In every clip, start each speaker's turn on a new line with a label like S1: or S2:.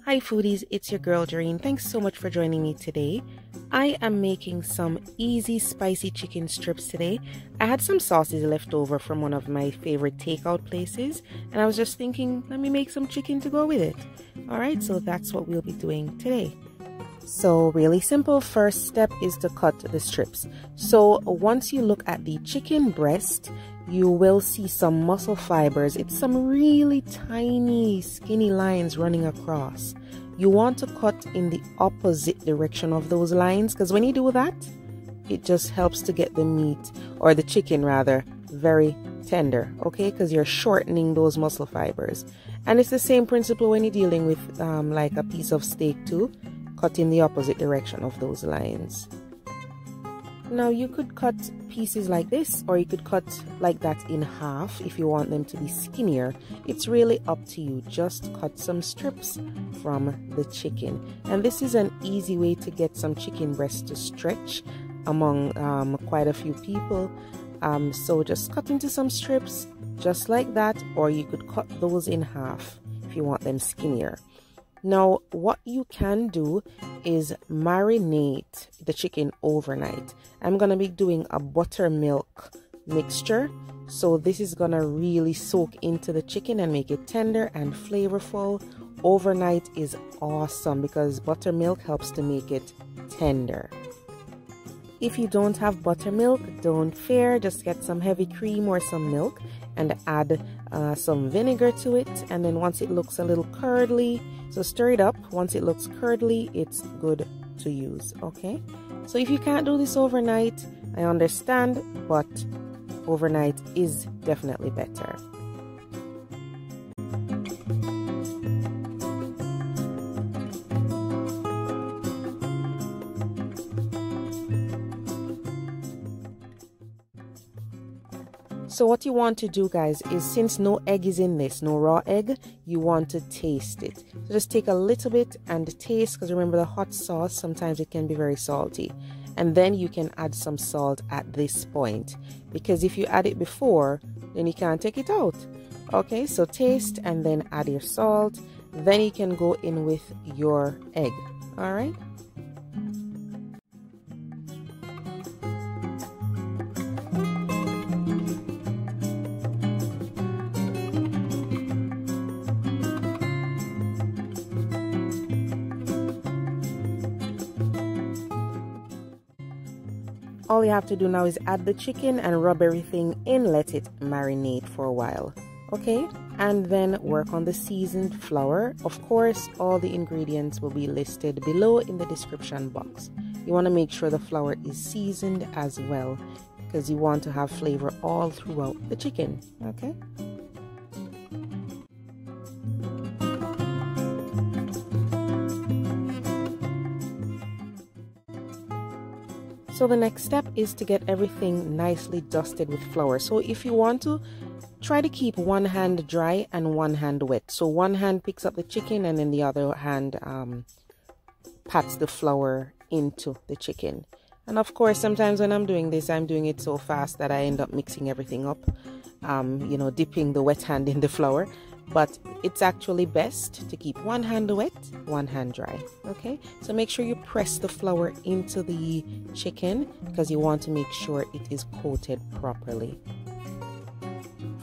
S1: Hi foodies, it's your girl Jareen. Thanks so much for joining me today. I am making some easy spicy chicken strips today. I had some sauces left over from one of my favorite takeout places and I was just thinking, let me make some chicken to go with it. Alright, so that's what we'll be doing today. So really simple. First step is to cut the strips. So once you look at the chicken breast, you will see some muscle fibers. It's some really tiny skinny lines running across. You want to cut in the opposite direction of those lines, because when you do that, it just helps to get the meat, or the chicken rather, very tender, okay, because you're shortening those muscle fibers. And it's the same principle when you're dealing with like a piece of steak too. Cut in the opposite direction of those lines. Now you could cut pieces like this, or you could cut like that in half if you want them to be skinnier. It's really up to you. Just cut some strips from the chicken. And this is an easy way to get some chicken breast to stretch among quite a few people. So just cut into some strips just like that, or you could cut those in half if you want them skinnier. Now, what you can do is marinate the chicken overnight. I'm going to be doing a buttermilk mixture. So this is going to really soak into the chicken and make it tender and flavorful. Overnight is awesome because buttermilk helps to make it tender. If you don't have buttermilk, don't fear. Just get some heavy cream or some milk and add some vinegar to it. And then once it looks a little curdly, so stir it up. Once it looks curdly, it's good to use, okay? So if you can't do this overnight, I understand, but overnight is definitely better. So what you want to do, guys, is since no egg is in this, no raw egg, you want to taste it. So just take a little bit and taste, because remember the hot sauce, sometimes it can be very salty. And then you can add some salt at this point, because if you add it before, then you can't take it out. Okay, so taste and then add your salt. Then you can go in with your egg. All right. All you have to do now is add the chicken and rub everything in, let it marinate for a while, okay? And then work on the seasoned flour. Of course, all the ingredients will be listed below in the description box. You want to make sure the flour is seasoned as well, because you want to have flavor all throughout the chicken, okay? So the next step is to get everything nicely dusted with flour. So if you want to, try to keep one hand dry and one hand wet. So one hand picks up the chicken and then the other hand pats the flour into the chicken. And of course, sometimes when I'm doing this, I'm doing it so fast that I end up mixing everything up, you know, dipping the wet hand in the flour. But it's actually best to keep one hand wet, one hand dry, okay? So make sure you press the flour into the chicken because you want to make sure it is coated properly.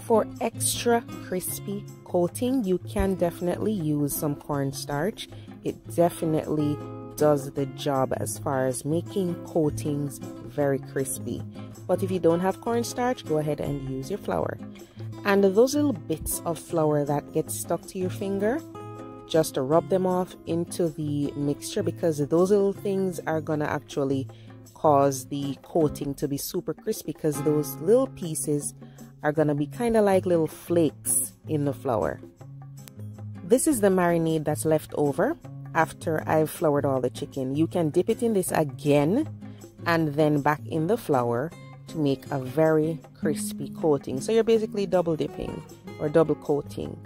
S1: For extra crispy coating, you can definitely use some cornstarch. It definitely does the job as far as making coatings very crispy. But if you don't have cornstarch, go ahead and use your flour. And those little bits of flour that get stuck to your finger, just rub them off into the mixture, because those little things are gonna actually cause the coating to be super crispy, because those little pieces are gonna be kind of like little flakes in the flour. This is the marinade that's left over after I've floured all the chicken. You can dip it in this again and then back in the flour to make a very crispy coating. So you're basically double dipping or double coating.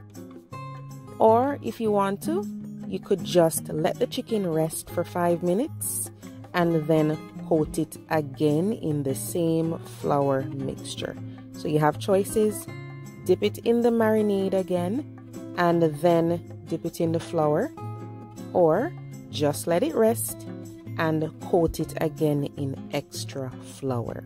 S1: Or if you want to, you could just let the chicken rest for 5 minutes and then coat it again in the same flour mixture. So you have choices: dip it in the marinade again and then dip it in the flour, or just let it rest and coat it again in extra flour.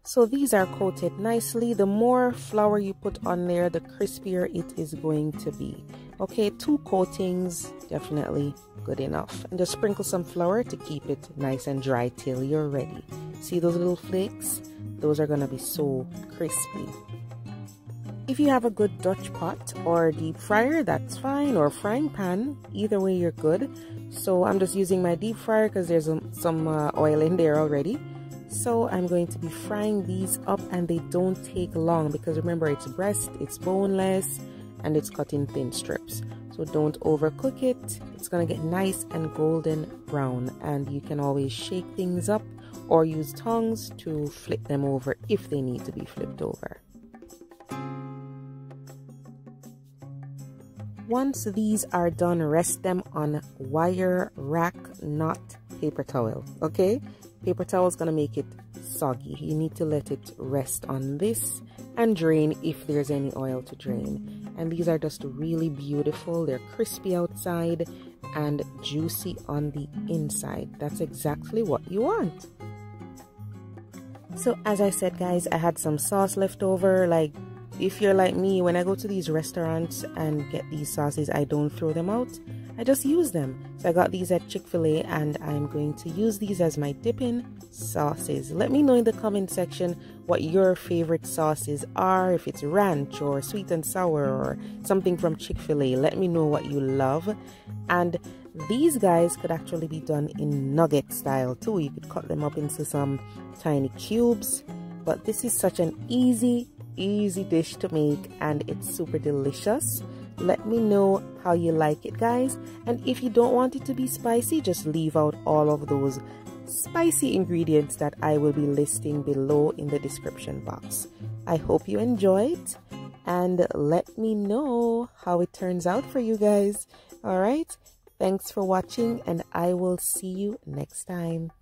S1: So these are coated nicely. The more flour you put on there, the crispier it is going to be. Okay, 2 coatings, definitely good enough. And just sprinkle some flour to keep it nice and dry till you're ready. See those little flakes? Those are gonna be so crispy. If you have a good Dutch pot or deep fryer, that's fine, or frying pan, either way you're good. So I'm just using my deep fryer because there's some oil in there already. So I'm going to be frying these up, and they don't take long because remember, it's breast, it's boneless, and it's cut in thin strips. So don't overcook it. It's gonna get nice and golden brown, and you can always shake things up or use tongs to flip them over if they need to be flipped over. Once these are done, rest them on wire rack, not paper towel, okay? Paper towel is going to make it soggy. You need to let it rest on this and drain if there's any oil to drain. And these are just really beautiful. They're crispy outside and juicy on the inside. That's exactly what you want. So as I said, guys, I had some sauce left over. Like, if you're like me, when I go to these restaurants and get these sauces, I don't throw them out. I just use them. So I got these at Chick-fil-A, and I'm going to use these as my dipping sauces. Let me know in the comment section what your favorite sauces are. If it's ranch or sweet and sour or something from Chick-fil-A, let me know what you love. And these guys could actually be done in nugget style too. You could cut them up into some tiny cubes. But this is such an easy dish to make, and it's super delicious. Let me know how you like it, guys. And if you don't want it to be spicy, just leave out all of those spicy ingredients that I will be listing below in the description box. I hope you enjoyed, and let me know how it turns out for you guys. All right, thanks for watching, and I will see you next time.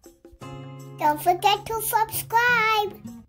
S2: Don't forget to subscribe.